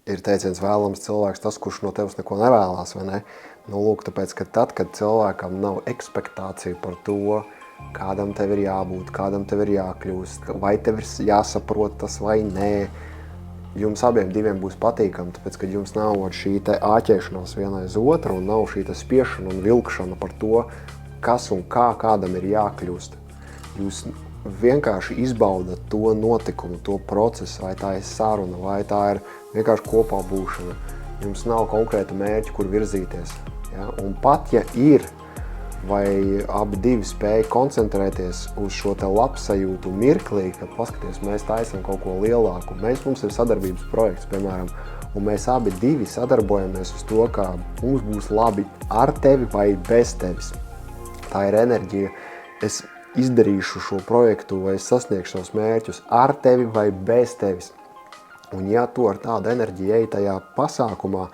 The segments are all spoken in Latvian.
Ir teiciens vēlams cilvēks tas, kurš no tevis neko nevēlās, vai ne? Nu, lūk, tāpēc, ka tad, kad cilvēkam nav ekspektācija par to, kādam tev ir jābūt, kādam tev ir jākļūst, vai tev ir jāsaprot tas vai nē, jums abiem diviem būs patīkami, tāpēc, ka jums nav šī te āķēšanās viena aiz otru un nav šī te spiešana un vilkšana par to, kas un kā kādam ir jākļūst. Jūs vienkārši izbaudat to notikumu, to procesu, vai tā ir saruna, vai tā ir vienkārši kopā būšana. Jums nav konkrēta mērķa, kur virzīties. Ja? Un pat, ja ir, vai abi divi spēja koncentrēties uz šo te labsajūtu mirklī, kad paskaties, mēs taisam kaut ko lielāku. Mums ir sadarbības projekts, piemēram, un mēs abi divi sadarbojamies uz to, kā mums būs labi ar tevi vai bez tevis. Tā ir enerģija. Es izdarīšu šo projektu, vai es sasniegšu savus mērķus ar tevi vai bez tevis. Un ja tu ar tādu enerģiju ej tajā pasākumā,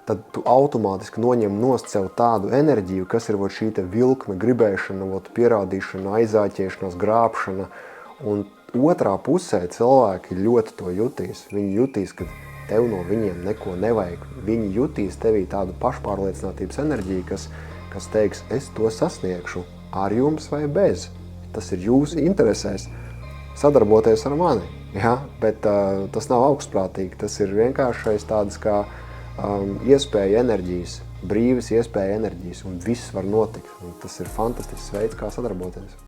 tad tu automātiski noņem nost sev tādu enerģiju, kas ir šī te vilkme, gribēšana, pierādīšana, aizāķēšanās, grābšana. Un otrā pusē cilvēki ļoti to jutīs. Viņi jutīs, ka tev no viņiem neko nevajag. Viņi jutīs tevī tādu pašpārliecinātības enerģiju, kas teiks, es to sasniegšu ar jums vai bez. Tas ir jūsu interesēs sadarboties ar mani, ja? Bet tas nav augstprātīgi, tas ir vienkāršais tādas kā iespēja enerģijas, brīvas iespēja enerģijas, un viss var notikt. Un tas ir fantastisks veids, kā sadarboties.